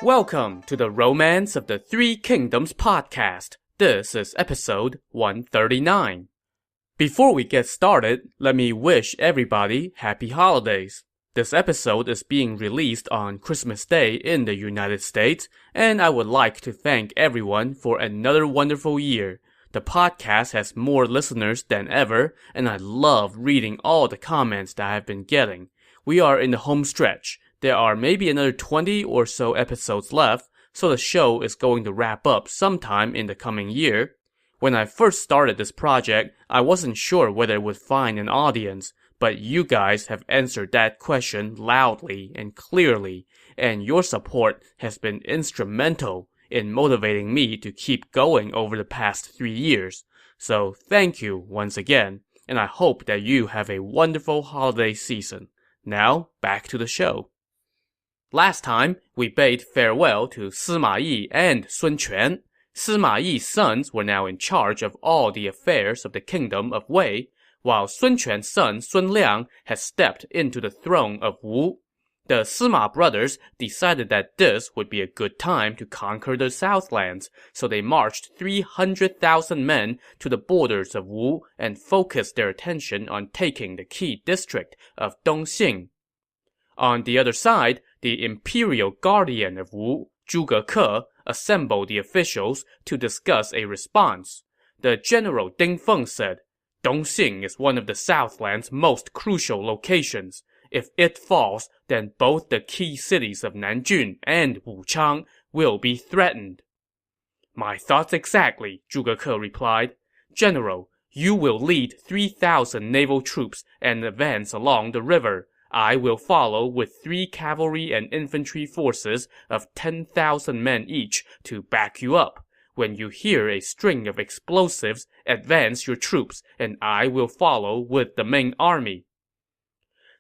Welcome to the Romance of the Three Kingdoms podcast. This is episode 139. Before we get started, let me wish everybody happy holidays. This episode is being released on Christmas Day in the United States, and I would like to thank everyone for another wonderful year. The podcast has more listeners than ever, and I love reading all the comments that I've been getting. We are in the home stretch. There are maybe another 20 or so episodes left, so the show is going to wrap up sometime in the coming year. When I first started this project, I wasn't sure whether it would find an audience, but you guys have answered that question loudly and clearly, and your support has been instrumental in motivating me to keep going over the past 3 years. So thank you once again, and I hope that you have a wonderful holiday season. Now, back to the show. Last time, we bade farewell to Sima Yi and Sun Quan. Sima Yi's sons were now in charge of all the affairs of the kingdom of Wei, while Sun Quan's son Sun Liang had stepped into the throne of Wu. The Sima brothers decided that this would be a good time to conquer the Southlands, so they marched 300,000 men to the borders of Wu and focused their attention on taking the key district of Dongxing. On the other side, the imperial guardian of Wu, Zhuge Ke, assembled the officials to discuss a response. The general Ding Feng said, "Dongxing is one of the Southland's most crucial locations. If it falls, then both the key cities of Nanjun and Wuchang will be threatened." "My thoughts exactly," Zhuge Ke replied. "General, you will lead 3,000 naval troops and advance along the river. I will follow with 3 cavalry and infantry forces of 10,000 men each to back you up. When you hear a string of explosives, advance your troops, and I will follow with the main army."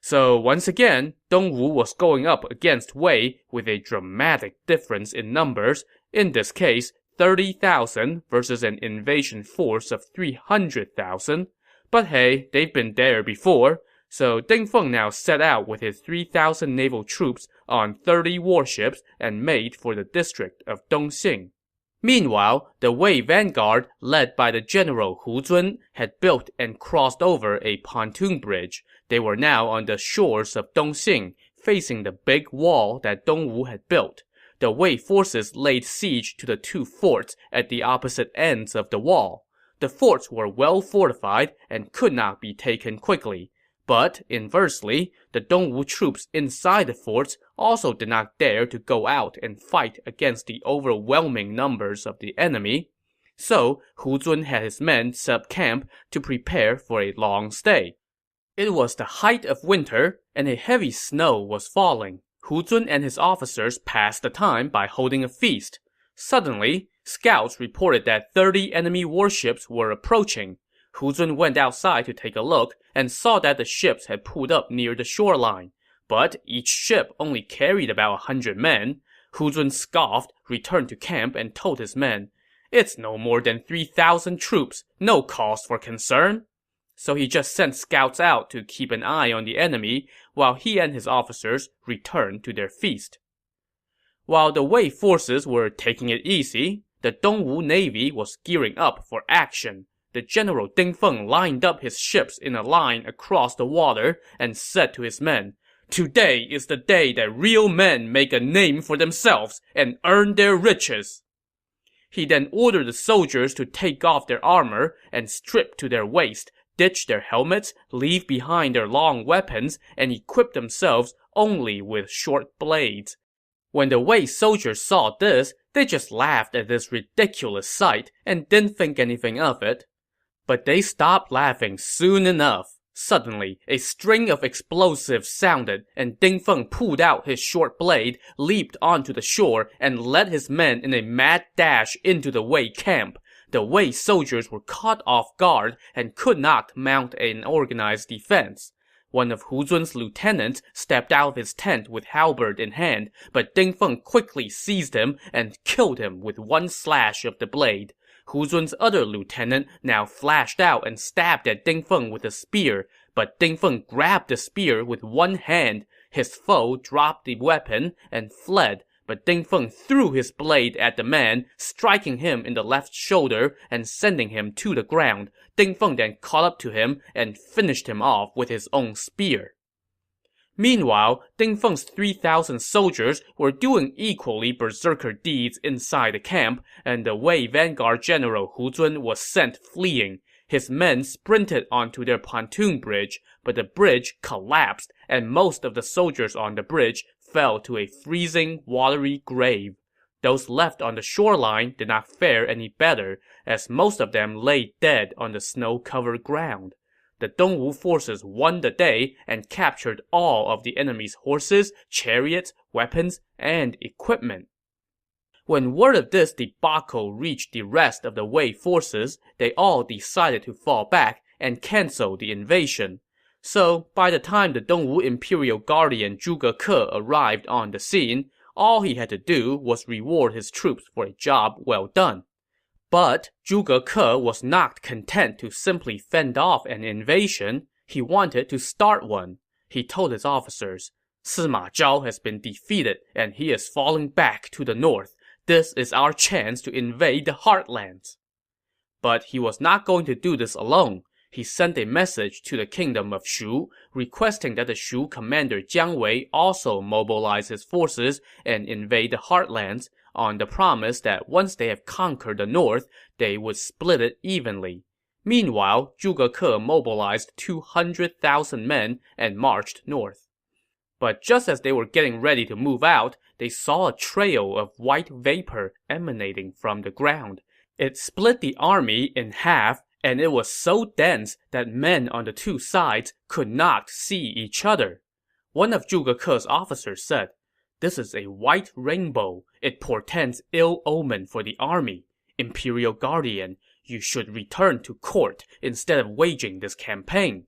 So once again, Dongwu was going up against Wei with a dramatic difference in numbers, in this case 30,000 versus an invasion force of 300,000. But hey, they've been there before. So Ding Feng now set out with his 3,000 naval troops on 30 warships and made for the district of Dongxing. Meanwhile, the Wei vanguard, led by the general Hu Zun, had built and crossed over a pontoon bridge. They were now on the shores of Dongxing, facing the big wall that Dongwu had built. The Wei forces laid siege to the 2 forts at the opposite ends of the wall. The forts were well fortified and could not be taken quickly. But, inversely, the Dongwu troops inside the forts also did not dare to go out and fight against the overwhelming numbers of the enemy. So, Hu Zun had his men set up camp to prepare for a long stay. It was the height of winter, and a heavy snow was falling. Hu Zun and his officers passed the time by holding a feast. Suddenly, scouts reported that 30 enemy warships were approaching. Hu Zun went outside to take a look and saw that the ships had pulled up near the shoreline. But each ship only carried about 100 men. Hu Zun scoffed, returned to camp, and told his men, "It's no more than 3,000 troops, no cause for concern." So he just sent scouts out to keep an eye on the enemy, while he and his officers returned to their feast. While the Wei forces were taking it easy, the Dongwu navy was gearing up for action. The general Ding Feng lined up his ships in a line across the water and said to his men, "Today is the day that real men make a name for themselves and earn their riches." He then ordered the soldiers to take off their armor and strip to their waist, ditch their helmets, leave behind their long weapons, and equip themselves only with short blades. When the Wei soldiers saw this, they just laughed at this ridiculous sight and didn't think anything of it. But they stopped laughing soon enough. Suddenly, a string of explosives sounded, and Ding Feng pulled out his short blade, leaped onto the shore, and led his men in a mad dash into the Wei camp. The Wei soldiers were caught off guard and could not mount an organized defense. One of Hu Zun's lieutenants stepped out of his tent with halberd in hand, but Ding Feng quickly seized him and killed him with one slash of the blade. Hu Zun's other lieutenant now flashed out and stabbed at Ding Feng with a spear, but Ding Feng grabbed the spear with one hand. His foe dropped the weapon and fled, but Ding Feng threw his blade at the man, striking him in the left shoulder and sending him to the ground. Ding Feng then caught up to him and finished him off with his own spear. Meanwhile, Ding Feng's 3,000 soldiers were doing equally berserker deeds inside the camp, and the Wei vanguard general Hu Zun was sent fleeing. His men sprinted onto their pontoon bridge, but the bridge collapsed, and most of the soldiers on the bridge fell to a freezing, watery grave. Those left on the shoreline did not fare any better, as most of them lay dead on the snow-covered ground. The Dongwu forces won the day and captured all of the enemy's horses, chariots, weapons, and equipment. When word of this debacle reached the rest of the Wei forces, they all decided to fall back and cancel the invasion. So, by the time the Dongwu Imperial Guardian Zhuge Ke arrived on the scene, all he had to do was reward his troops for a job well done. But Zhuge Ke was not content to simply fend off an invasion. He wanted to start one. He told his officers, "Sima Zhao has been defeated and he is falling back to the north. This is our chance to invade the heartlands." But he was not going to do this alone. He sent a message to the kingdom of Shu, requesting that the Shu commander Jiang Wei also mobilize his forces and invade the heartlands, on the promise that once they have conquered the north, they would split it evenly. Meanwhile, Zhuge Ke mobilized 200,000 men and marched north. But just as they were getting ready to move out, they saw a trail of white vapor emanating from the ground. It split the army in half, and it was so dense that men on the two sides could not see each other. One of Zhuge Ke's officers said, "This is a white rainbow. It portends ill omen for the army. Imperial Guardian, you should return to court instead of waging this campaign."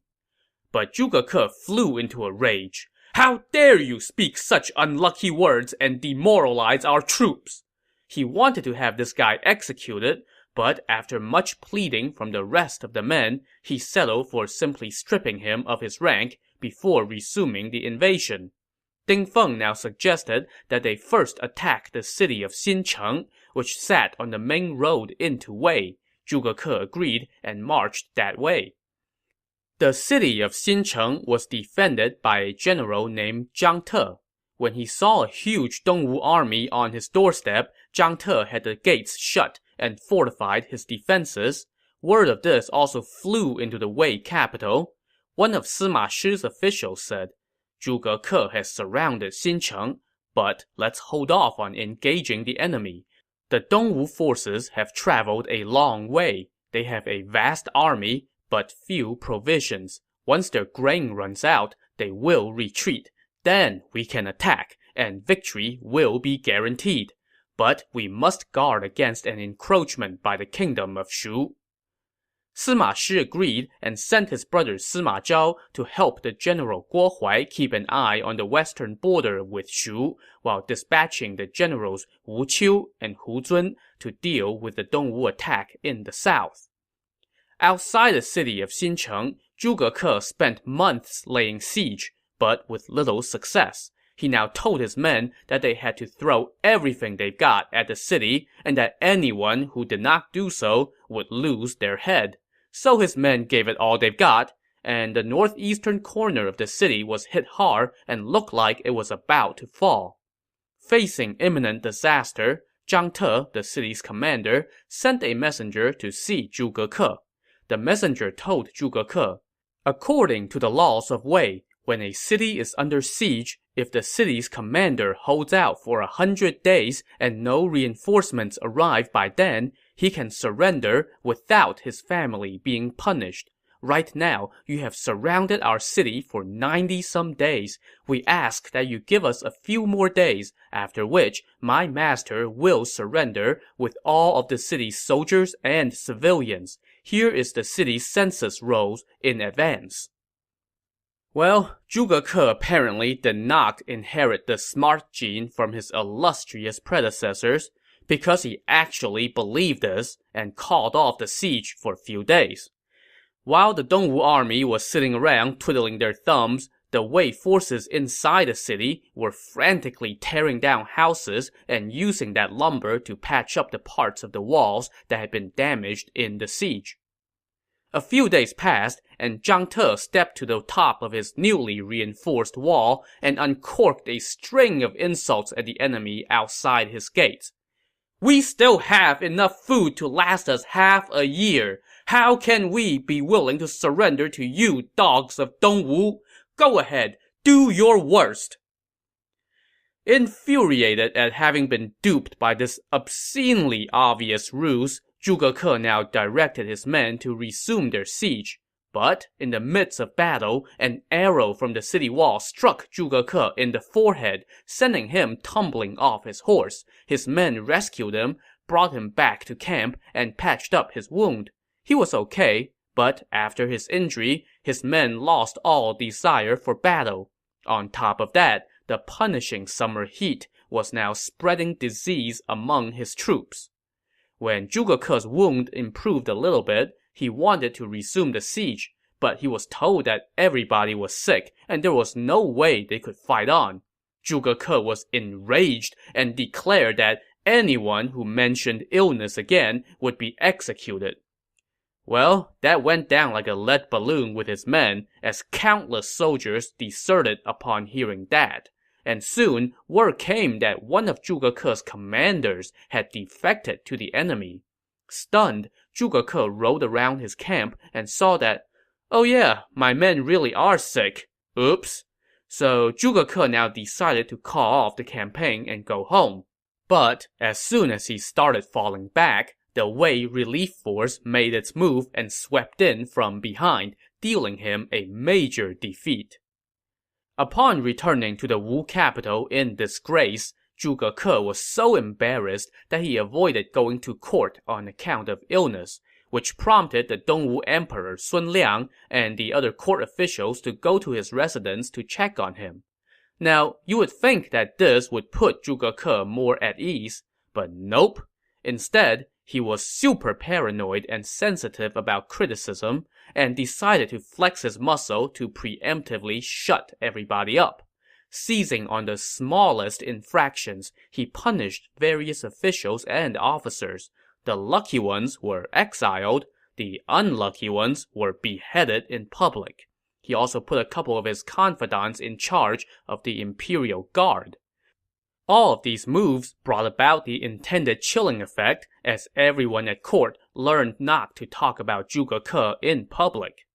But Zhuge Ke flew into a rage. "How dare you speak such unlucky words and demoralize our troops!" He wanted to have this guy executed, but after much pleading from the rest of the men, he settled for simply stripping him of his rank before resuming the invasion. Ding Feng now suggested that they first attack the city of Xincheng, which sat on the main road into Wei. Zhuge Ke agreed and marched that way. The city of Xincheng was defended by a general named Zhang Te. When he saw a huge Dongwu army on his doorstep, Zhang Te had the gates shut and fortified his defenses. Word of this also flew into the Wei capital. One of Sima Shi's officials said, "Zhuge Ke has surrounded Xincheng, but let's hold off on engaging the enemy. The Dongwu forces have traveled a long way. They have a vast army, but few provisions. Once their grain runs out, they will retreat. Then we can attack, and victory will be guaranteed. But we must guard against an encroachment by the kingdom of Shu." Sima Shi agreed and sent his brother Sima Zhao to help the general Guo Huai keep an eye on the western border with Shu, while dispatching the generals Wu Qiu and Hu Zun to deal with the Dongwu attack in the south. Outside the city of Xincheng, Zhuge Ke spent months laying siege, but with little success. He now told his men that they had to throw everything they've got at the city, and that anyone who did not do so would lose their head. So his men gave it all they've got, and the northeastern corner of the city was hit hard and looked like it was about to fall. Facing imminent disaster, Zhang Te, the city's commander, sent a messenger to see Zhuge Ke. The messenger told Zhuge Ke, "According to the laws of Wei, when a city is under siege, if the city's commander holds out for 100 days and no reinforcements arrive by then, he can surrender without his family being punished. Right now, you have surrounded our city for 90-some days. We ask that you give us a few more days, after which my master will surrender with all of the city's soldiers and civilians. Here is the city's census rolls in advance." Well, Zhuge Ke apparently did not inherit the smart gene from his illustrious predecessors, because he actually believed this and called off the siege for a few days. While the Dongwu army was sitting around twiddling their thumbs, the Wei forces inside the city were frantically tearing down houses and using that lumber to patch up the parts of the walls that had been damaged in the siege. A few days passed, and Zhang Te stepped to the top of his newly reinforced wall and uncorked a string of insults at the enemy outside his gates. "We still have enough food to last us half a year. How can we be willing to surrender to you dogs of Dongwu? Go ahead, do your worst." Infuriated at having been duped by this obscenely obvious ruse, Zhuge Ke now directed his men to resume their siege. But in the midst of battle, an arrow from the city wall struck Zhuge Ke in the forehead, sending him tumbling off his horse. His men rescued him, brought him back to camp, and patched up his wound. He was okay, but after his injury, his men lost all desire for battle. On top of that, the punishing summer heat was now spreading disease among his troops. When Zhuge Ke's wound improved a little bit, he wanted to resume the siege, but he was told that everybody was sick and there was no way they could fight on. Zhuge Ke was enraged and declared that anyone who mentioned illness again would be executed. Well, that went down like a lead balloon with his men, as countless soldiers deserted upon hearing that. And soon, word came that one of Zhuge Ke's commanders had defected to the enemy. Stunned, Zhuge Ke rode around his camp and saw that, "Oh yeah, my men really are sick. Oops." So Zhuge Ke now decided to call off the campaign and go home. But as soon as he started falling back, the Wei relief force made its move and swept in from behind, dealing him a major defeat. Upon returning to the Wu capital in disgrace, Zhuge Ke was so embarrassed that he avoided going to court on account of illness, which prompted the Dongwu Emperor Sun Liang and the other court officials to go to his residence to check on him. Now, you would think that this would put Zhuge Ke more at ease, but nope. Instead, he was super paranoid and sensitive about criticism, and decided to flex his muscle to preemptively shut everybody up. Seizing on the smallest infractions, he punished various officials and officers. The lucky ones were exiled, the unlucky ones were beheaded in public. He also put a couple of his confidants in charge of the Imperial Guard. All of these moves brought about the intended chilling effect, as everyone at court learned not to talk about Zhuge Ke in public.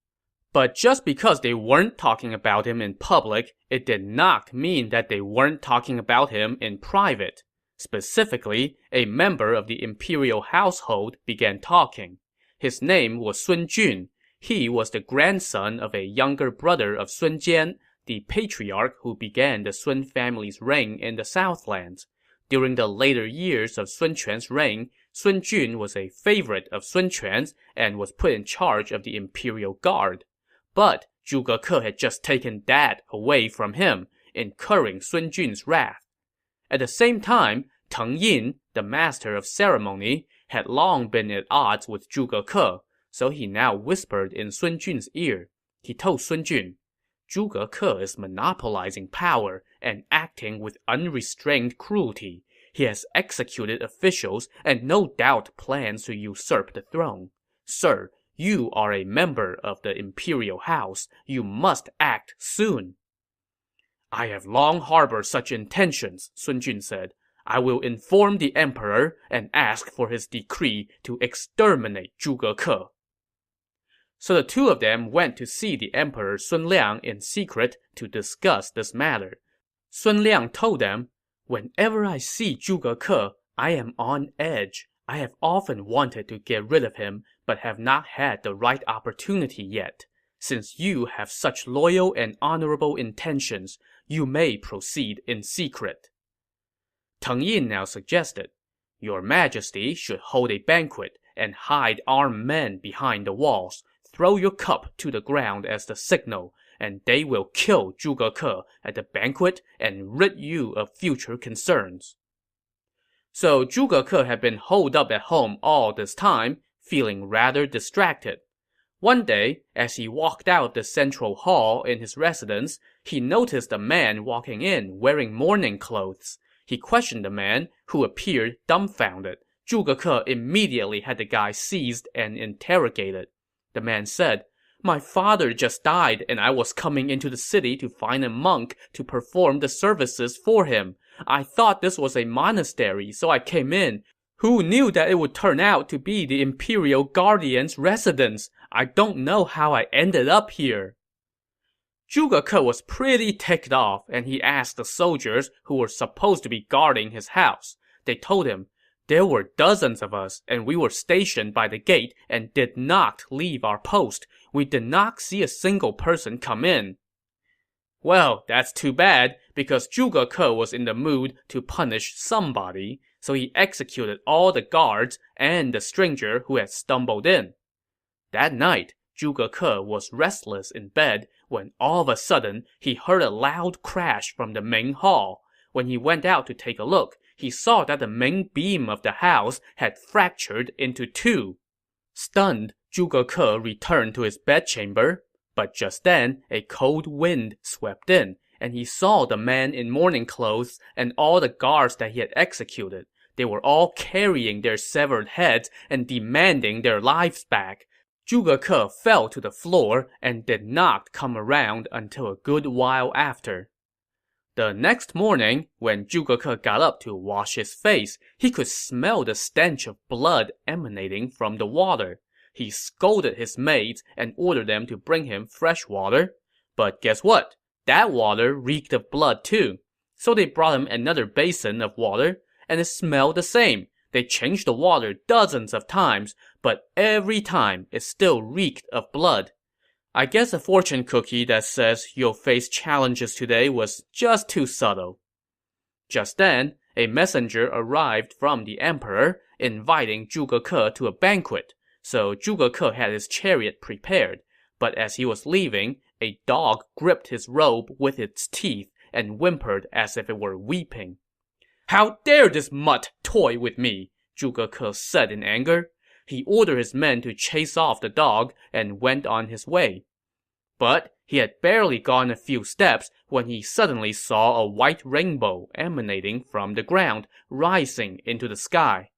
But just because they weren't talking about him in public, it did not mean that they weren't talking about him in private. Specifically, a member of the imperial household began talking. His name was Sun Jun. He was the grandson of a younger brother of Sun Jian, the patriarch who began the Sun family's reign in the Southlands. During the later years of Sun Quan's reign, Sun Jun was a favorite of Sun Quan's and was put in charge of the Imperial Guard. But Zhuge Ke had just taken that away from him, incurring Sun Jun's wrath. At the same time, Teng Yin, the master of ceremony, had long been at odds with Zhuge Ke, so he now whispered in Sun Jun's ear. He told Sun Jun, "Zhuge Ke is monopolizing power and acting with unrestrained cruelty. He has executed officials and no doubt plans to usurp the throne. Sir, you are a member of the imperial house. You must act soon." "I have long harbored such intentions," Sun Jun said. "I will inform the emperor and ask for his decree to exterminate Zhuge Ke." So the two of them went to see the Emperor Sun Liang in secret to discuss this matter. Sun Liang told them, "Whenever I see Zhuge Ke, I am on edge. I have often wanted to get rid of him, but have not had the right opportunity yet. Since you have such loyal and honorable intentions, you may proceed in secret." Teng Yin now suggested, "Your Majesty should hold a banquet and hide armed men behind the walls. Throw your cup to the ground as the signal, and they will kill Zhuge Ke at the banquet and rid you of future concerns." So Zhuge Ke had been holed up at home all this time, feeling rather distracted. One day, as he walked out of the central hall in his residence, he noticed a man walking in wearing mourning clothes. He questioned the man, who appeared dumbfounded. Zhuge Ke immediately had the guy seized and interrogated. The man said, "My father just died, and I was coming into the city to find a monk to perform the services for him. I thought this was a monastery, so I came in. Who knew that it would turn out to be the Imperial Guardian's residence? I don't know how I ended up here." Zhuge Ke was pretty ticked off, and he asked the soldiers who were supposed to be guarding his house. They told him, "There were dozens of us, and we were stationed by the gate and did not leave our post. We did not see a single person come in." Well, that's too bad, because Zhuge Ke was in the mood to punish somebody, so he executed all the guards and the stranger who had stumbled in. That night, Zhuge Ke was restless in bed when all of a sudden he heard a loud crash from the main hall. When he went out to take a look, he saw that the main beam of the house had fractured into two. Stunned, Zhuge Ke returned to his bedchamber. But just then, a cold wind swept in, and he saw the man in mourning clothes and all the guards that he had executed. They were all carrying their severed heads and demanding their lives back. Zhuge Ke fell to the floor and did not come around until a good while after. The next morning, when Zhuge Ke got up to wash his face, he could smell the stench of blood emanating from the water. He scolded his maids and ordered them to bring him fresh water. But guess what? That water reeked of blood too. So they brought him another basin of water, and it smelled the same. They changed the water dozens of times, but every time it still reeked of blood. I guess a fortune cookie that says you'll face challenges today was just too subtle. Just then, a messenger arrived from the emperor, inviting Zhuge Ke to a banquet. So Zhuge Ke had his chariot prepared, but as he was leaving, a dog gripped his robe with its teeth and whimpered as if it were weeping. "How dare this mutt toy with me?" Zhuge Ke said in anger. He ordered his men to chase off the dog and went on his way. But he had barely gone a few steps when he suddenly saw a white rainbow emanating from the ground, rising into the sky.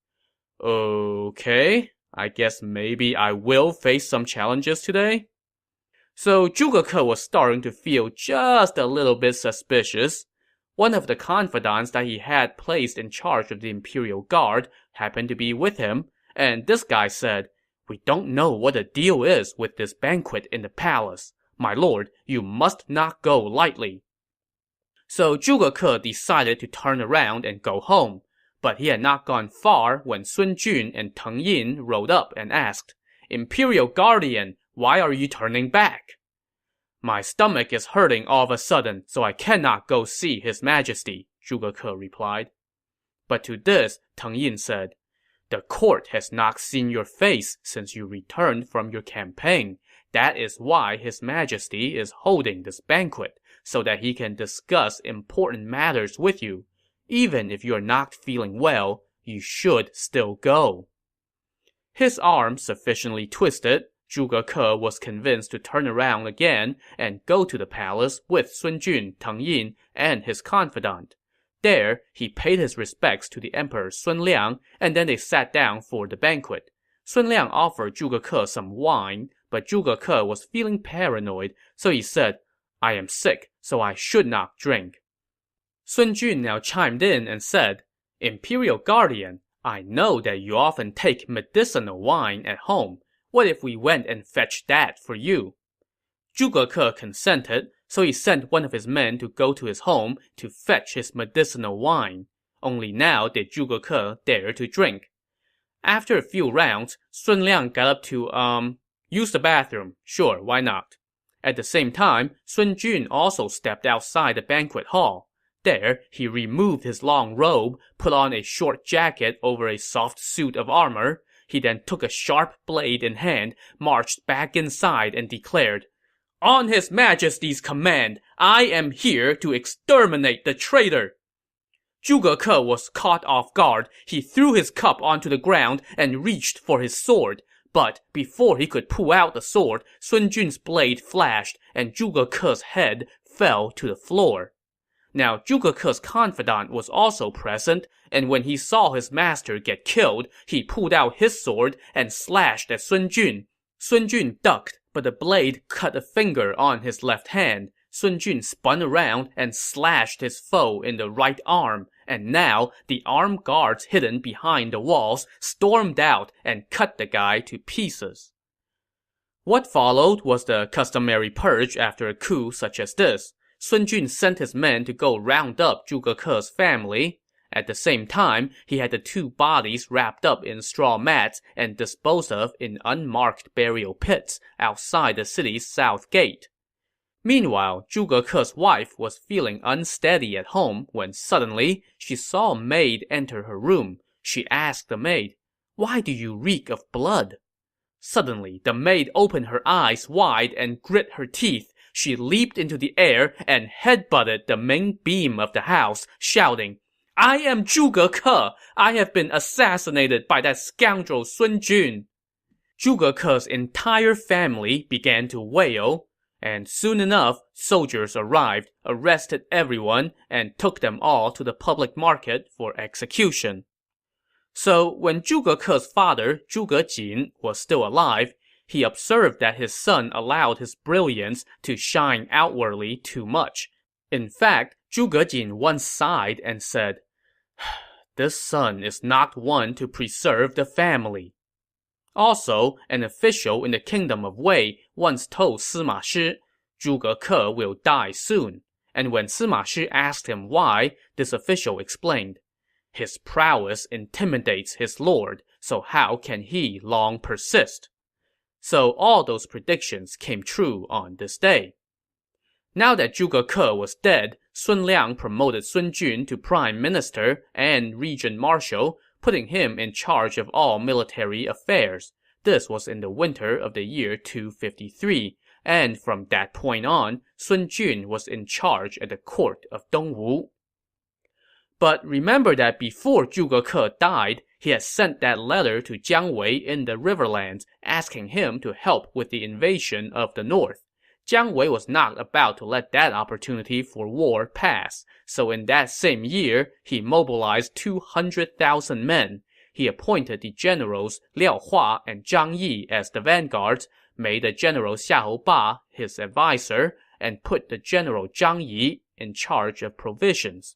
Okay, I guess maybe I will face some challenges today? So Zhuge Ke was starting to feel just a little bit suspicious. One of the confidants that he had placed in charge of the Imperial Guard happened to be with him, and this guy said, "We don't know what the deal is with this banquet in the palace. My lord, you must not go lightly." So Zhuge Ke decided to turn around and go home. But he had not gone far when Sun Jun and Teng Yin rode up and asked, "Imperial Guardian, why are you turning back?" "My stomach is hurting all of a sudden, so I cannot go see His Majesty," Zhuge Ke replied. But to this, Teng Yin said, "The court has not seen your face since you returned from your campaign. That is why His Majesty is holding this banquet, so that he can discuss important matters with you. Even if you are not feeling well, you should still go." His arm sufficiently twisted, Zhuge Ke was convinced to turn around again and go to the palace with Sun Jun, Teng Yin, and his confidant. There, he paid his respects to the Emperor Sun Liang, and then they sat down for the banquet. Sun Liang offered Zhuge Ke some wine, but Zhuge Ke was feeling paranoid, so he said, "I am sick, so I should not drink." Sun Jun now chimed in and said, "Imperial Guardian, I know that you often take medicinal wine at home. What if we went and fetched that for you?" Zhuge Ke consented, so he sent one of his men to go to his home to fetch his medicinal wine. Only now did Zhuge Ke dare to drink. After a few rounds, Sun Liang got up to, use the bathroom. Sure, why not? At the same time, Sun Jun also stepped outside the banquet hall. There, he removed his long robe, put on a short jacket over a soft suit of armor. He then took a sharp blade in hand, marched back inside, and declared, "On His Majesty's command, I am here to exterminate the traitor." Zhuge Ke was caught off guard. He threw his cup onto the ground and reached for his sword. But before he could pull out the sword, Sun Jun's blade flashed, and Zhuge Ke's head fell to the floor. Now, Zhuge Ke's confidant was also present, and when he saw his master get killed, he pulled out his sword and slashed at Sun Jun. Sun Jun ducked, but the blade cut a finger on his left hand. Sun Jun spun around and slashed his foe in the right arm, and now the armed guards hidden behind the walls stormed out and cut the guy to pieces. What followed was the customary purge after a coup such as this. Sun Jun sent his men to go round up Zhuge Ke's family. At the same time, he had the two bodies wrapped up in straw mats and disposed of in unmarked burial pits outside the city's south gate. Meanwhile, Zhuge Ke's wife was feeling unsteady at home when suddenly she saw a maid enter her room. She asked the maid, "Why do you reek of blood?" Suddenly, the maid opened her eyes wide and grit her teeth. She leaped into the air and headbutted the main beam of the house, shouting, "I am Zhuge Ke! I have been assassinated by that scoundrel Sun Jun!" Zhuge Ke's entire family began to wail, and soon enough, soldiers arrived, arrested everyone, and took them all to the public market for execution. So, when Zhuge Ke's father, Zhuge Jin, was still alive, he observed that his son allowed his brilliance to shine outwardly too much. In fact, Zhuge Jin once sighed and said, "This son is not one to preserve the family." Also, an official in the kingdom of Wei once told Sima Shi, "Zhuge Ke will die soon." And when Sima Shi asked him why, this official explained, "His prowess intimidates his lord, so how can he long persist?" So all those predictions came true on this day. Now that Zhuge Ke was dead, Sun Liang promoted Sun Jun to prime minister and regent marshal, putting him in charge of all military affairs. This was in the winter of the year 253, and from that point on, Sun Jun was in charge at the court of Dongwu. But remember that before Zhuge Ke died, he had sent that letter to Jiang Wei in the Riverlands, asking him to help with the invasion of the north. Jiang Wei was not about to let that opportunity for war pass, so in that same year, he mobilized 200,000 men. He appointed the generals Liao Hua and Zhang Yi as the vanguards, made the general Xiahou Ba his advisor, and put the general Zhang Yi in charge of provisions.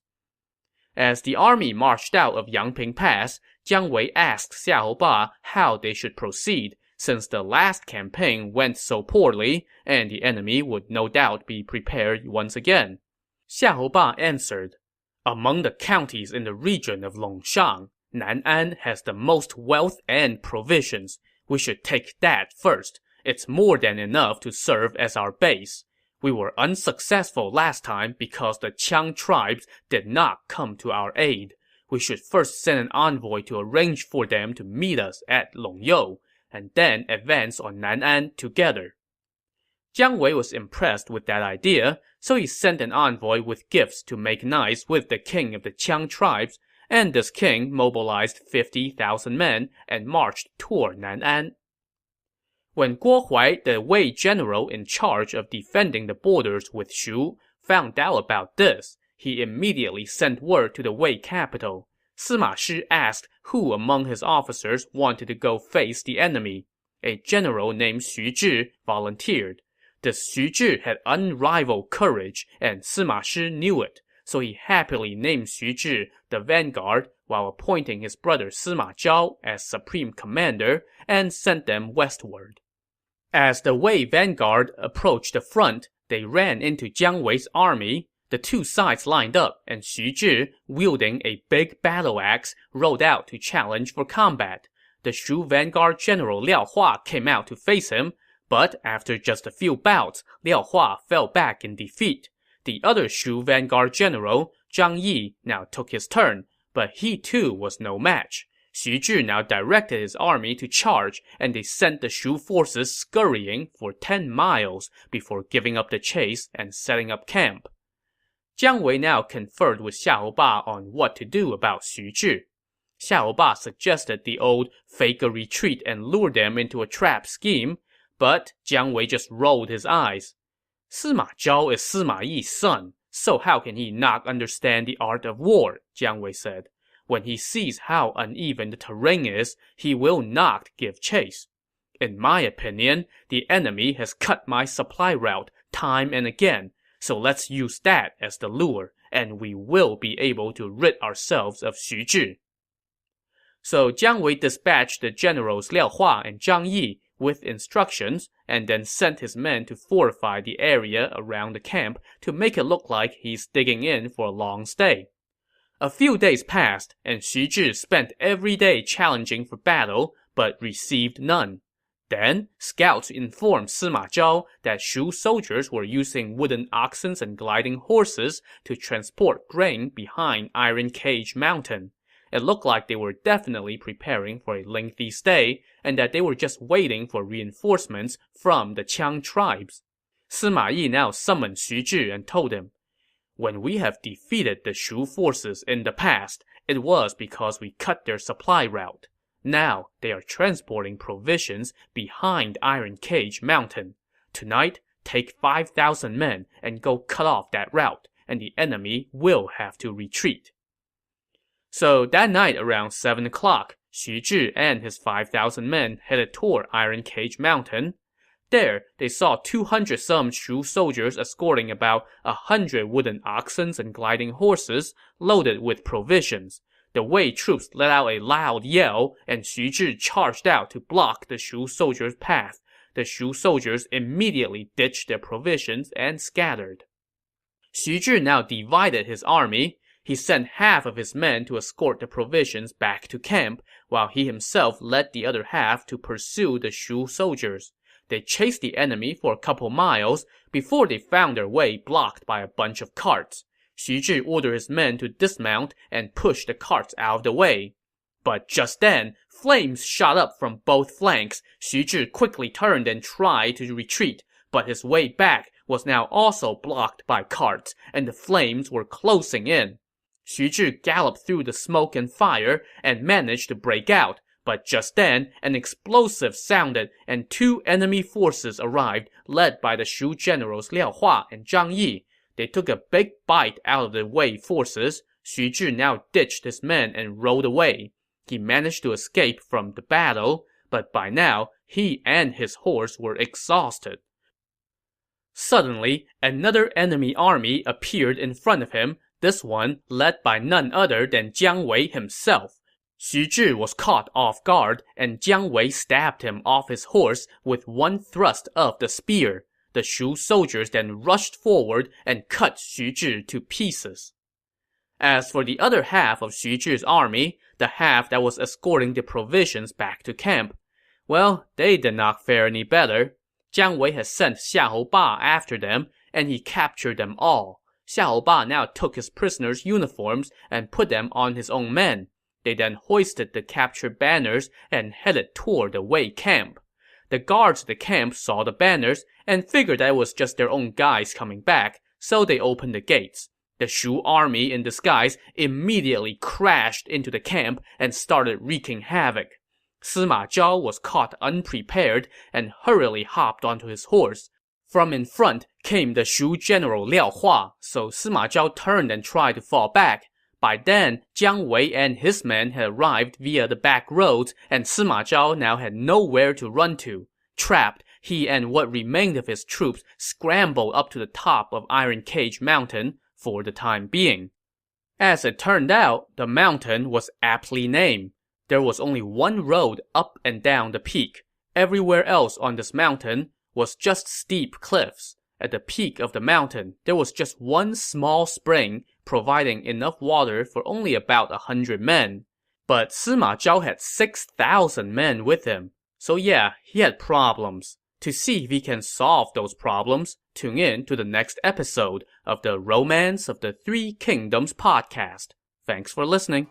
As the army marched out of Yangping Pass, Jiang Wei asked Xiahou Ba how they should proceed, since the last campaign went so poorly, and the enemy would no doubt be prepared once again. Xiahou Ba answered, "Among the counties in the region of Longshang, Nan'an has the most wealth and provisions. We should take that first. It's more than enough to serve as our base. We were unsuccessful last time because the Qiang tribes did not come to our aid. We should first send an envoy to arrange for them to meet us at Longyou, and then advance on Nan'an together." Jiang Wei was impressed with that idea, so he sent an envoy with gifts to make nice with the king of the Qiang tribes, and this king mobilized 50,000 men and marched toward Nan'an. When Guo Huai, the Wei general in charge of defending the borders with Shu, found out about this, he immediately sent word to the Wei capital. Sima Shi asked who among his officers wanted to go face the enemy. A general named Xu Zhi volunteered. This Xu Zhi had unrivaled courage, and Sima Shi knew it, so he happily named Xu Zhi the vanguard while appointing his brother Sima Zhao as supreme commander and sent them westward. As the Wei vanguard approached the front, they ran into Jiang Wei's army. The two sides lined up, and Xu Zhi, wielding a big battle axe, rode out to challenge for combat. The Shu vanguard general Liao Hua came out to face him, but after just a few bouts, Liao Hua fell back in defeat. The other Shu vanguard general, Zhang Yi, now took his turn, but he too was no match. Xu Zhi now directed his army to charge, and they sent the Shu forces scurrying for 10 miles before giving up the chase and setting up camp. Jiang Wei now conferred with Xiahou Ba on what to do about Xu Zhi. Xiahou Ba suggested the old fake a retreat and lure them into a trap scheme, but Jiang Wei just rolled his eyes. Sima Zhao is Sima Yi's son, so how can he not understand the art of war? Jiang Wei said. When he sees how uneven the terrain is, he will not give chase. In my opinion, the enemy has cut my supply route time and again, so let's use that as the lure, and we will be able to rid ourselves of Xu Zhi. So Jiang Wei dispatched the generals Liao Hua and Zhang Yi with instructions, and then sent his men to fortify the area around the camp to make it look like he's digging in for a long stay. A few days passed, and Xu Zhi spent every day challenging for battle, but received none. Then, scouts informed Sima Zhao that Shu soldiers were using wooden oxen and gliding horses to transport grain behind Iron Cage Mountain. It looked like they were definitely preparing for a lengthy stay, and that they were just waiting for reinforcements from the Qiang tribes. Sima Yi now summoned Xu Zhi and told him, "When we have defeated the Shu forces in the past, it was because we cut their supply route. Now, they are transporting provisions behind Iron Cage Mountain. Tonight, take 5,000 men and go cut off that route, and the enemy will have to retreat." So that night around 7 o'clock, Xu Zhi and his 5,000 men headed toward Iron Cage Mountain. There, they saw 200-some Shu soldiers escorting about 100 wooden oxen and gliding horses loaded with provisions. The Wei troops let out a loud yell, and Xu Zhi charged out to block the Shu soldiers' path. The Shu soldiers immediately ditched their provisions and scattered. Xu Zhi now divided his army. He sent half of his men to escort the provisions back to camp, while he himself led the other half to pursue the Shu soldiers. They chased the enemy for a couple miles before they found their way blocked by a bunch of carts. Xu Zhi ordered his men to dismount and push the carts out of the way. But just then, flames shot up from both flanks. Xu Zhi quickly turned and tried to retreat, but his way back was now also blocked by carts, and the flames were closing in. Xu Zhi galloped through the smoke and fire and managed to break out, but just then, an explosive sounded and 2 enemy forces arrived, led by the Shu generals Liao Hua and Zhang Yi. They took a big bite out of the Wei forces. Xu Zhi now ditched his men and rode away. He managed to escape from the battle, but by now, he and his horse were exhausted. Suddenly, another enemy army appeared in front of him, this one led by none other than Jiang Wei himself. Xu Zhi was caught off guard, and Jiang Wei stabbed him off his horse with one thrust of the spear. The Shu soldiers then rushed forward and cut Xu Zhi to pieces. As for the other half of Xu Zhi's army, the half that was escorting the provisions back to camp, well, they did not fare any better. Jiang Wei had sent Xiahou Ba after them, and he captured them all. Xiahou Ba now took his prisoners' uniforms and put them on his own men. They then hoisted the captured banners and headed toward the Wei camp. The guards at the camp saw the banners and figured that it was just their own guys coming back, so they opened the gates. The Shu army in disguise immediately crashed into the camp and started wreaking havoc. Sima Zhao was caught unprepared and hurriedly hopped onto his horse. From in front came the Shu general Liao Hua, so Sima Zhao turned and tried to fall back. By then, Jiang Wei and his men had arrived via the back roads, and Sima Zhao now had nowhere to run to. Trapped, he and what remained of his troops scrambled up to the top of Iron Cage Mountain for the time being. As it turned out, the mountain was aptly named. There was only one road up and down the peak. Everywhere else on this mountain was just steep cliffs. At the peak of the mountain, there was just one small spring, providing enough water for only about 100 men. But Sima Zhao had 6,000 men with him. So yeah, he had problems. To see if he can solve those problems, tune in to the next episode of the Romance of the Three Kingdoms podcast. Thanks for listening.